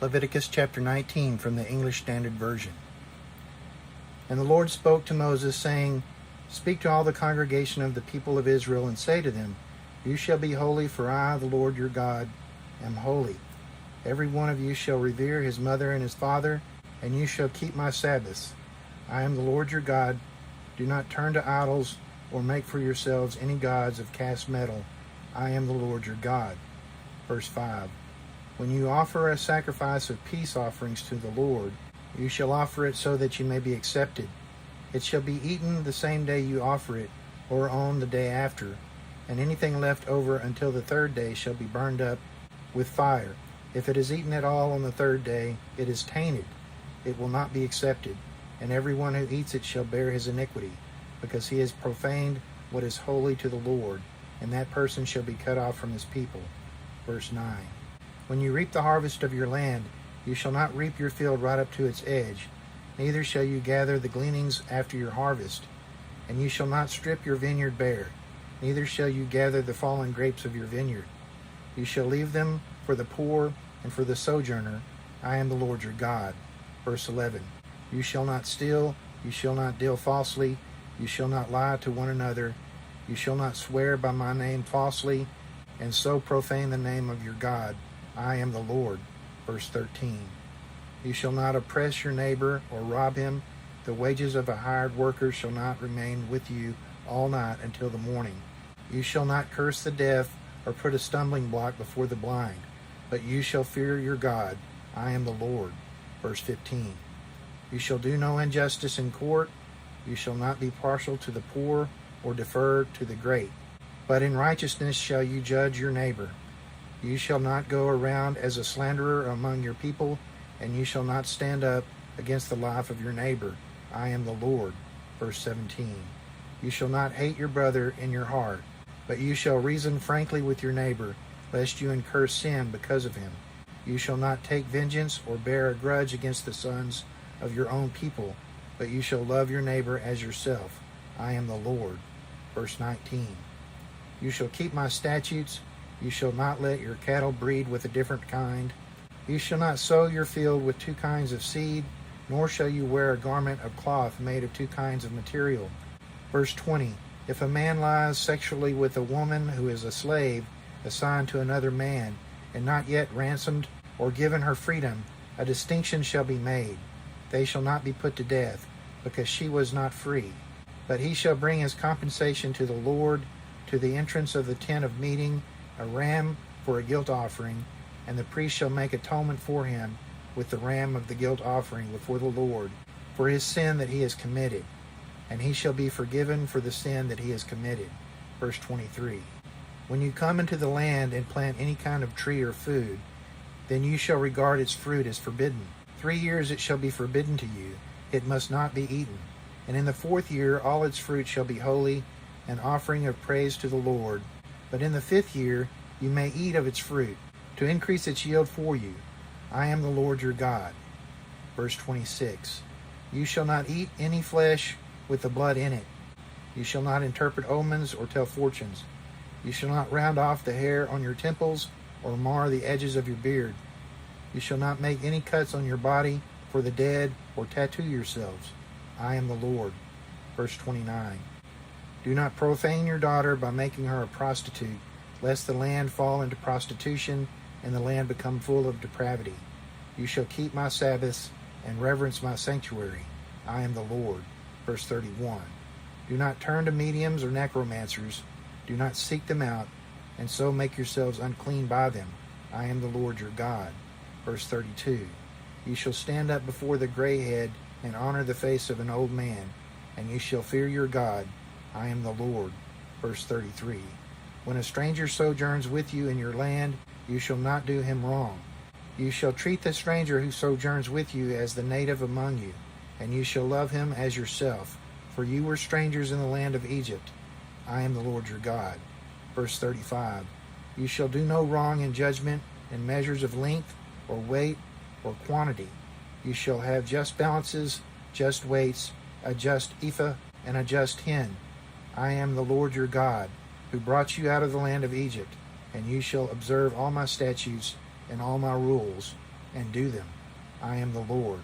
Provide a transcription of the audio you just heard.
Leviticus chapter 19 from the English Standard Version. And the Lord spoke to Moses, saying, Speak to all the congregation of the people of Israel, and say to them, You shall be holy, for I, the Lord your God, am holy. Every one of you shall revere his mother and his father, and you shall keep my Sabbaths. I am the Lord your God. Do not turn to idols, or make for yourselves any gods of cast metal. I am the Lord your God. Verse 5. When you offer a sacrifice of peace offerings to the Lord, you shall offer it so that you may be accepted. It shall be eaten the same day you offer it, or on the day after, and anything left over until the third day shall be burned up with fire. If it is eaten at all on the third day, it is tainted. It will not be accepted, and everyone who eats it shall bear his iniquity, because he has profaned what is holy to the Lord, and that person shall be cut off from his people. Verse 9. When you reap the harvest of your land, you shall not reap your field right up to its edge, neither shall you gather the gleanings after your harvest. And you shall not strip your vineyard bare, neither shall you gather the fallen grapes of your vineyard. You shall leave them for the poor and for the sojourner. I am the Lord your God. Verse 11. You shall not steal, you shall not deal falsely, you shall not lie to one another, you shall not swear by my name falsely, and so profane the name of your God. I am the Lord. Verse 13. You shall not oppress your neighbor or rob him. The wages of a hired worker shall not remain with you all night until the morning. You shall not curse the deaf or put a stumbling block before the blind, but you shall fear your God. I am the Lord. Verse 15. You shall do no injustice in court. You shall not be partial to the poor or defer to the great, but in righteousness shall you judge your neighbor. You shall not go around as a slanderer among your people, and you shall not stand up against the life of your neighbor. I am the Lord. Verse 17. You shall not hate your brother in your heart, but you shall reason frankly with your neighbor, lest you incur sin because of him. You shall not take vengeance or bear a grudge against the sons of your own people, but you shall love your neighbor as yourself. I am the Lord. Verse 19. You shall keep my statutes. You shall not let your cattle breed with a different kind. You shall not sow your field with two kinds of seed, nor shall you wear a garment of cloth made of two kinds of material. Verse 20. If a man lies sexually with a woman who is a slave assigned to another man, and not yet ransomed or given her freedom, a distinction shall be made. They shall not be put to death, because she was not free. But he shall bring as compensation to the Lord, to the entrance of the tent of meeting, a ram for a guilt offering, and the priest shall make atonement for him with the ram of the guilt offering before the Lord for his sin that he has committed, and he shall be forgiven for the sin that he has committed. Verse 23. When you come into the land and plant any kind of tree or food, then you shall regard its fruit as forbidden. 3 years it shall be forbidden to you. It must not be eaten. And in the 4th year all its fruit shall be holy, an offering of praise to the Lord. But in the 5th year you may eat of its fruit, to increase its yield for you. I am the Lord your God. Verse 26. You shall not eat any flesh with the blood in it. You shall not interpret omens or tell fortunes. You shall not round off the hair on your temples or mar the edges of your beard. You shall not make any cuts on your body for the dead or tattoo yourselves. I am the Lord. Verse 29. Do not profane your daughter by making her a prostitute, lest the land fall into prostitution and the land become full of depravity. You shall keep my Sabbaths and reverence my sanctuary. I am the Lord. Verse 31. Do not turn to mediums or necromancers. Do not seek them out, and so make yourselves unclean by them. I am the Lord your God. Verse 32. You shall stand up before the gray head and honor the face of an old man, and you shall fear your God. I am the Lord. Verse 33. When a stranger sojourns with you in your land, you shall not do him wrong. You shall treat the stranger who sojourns with you as the native among you, and you shall love him as yourself, for you were strangers in the land of Egypt. I am the Lord your God. Verse 35. You shall do no wrong in judgment, in measures of length, or weight, or quantity. You shall have just balances, just weights, a just ephah, and a just hin. I am the Lord your God, who brought you out of the land of Egypt, and you shall observe all my statutes and all my rules. and do them. I am the Lord.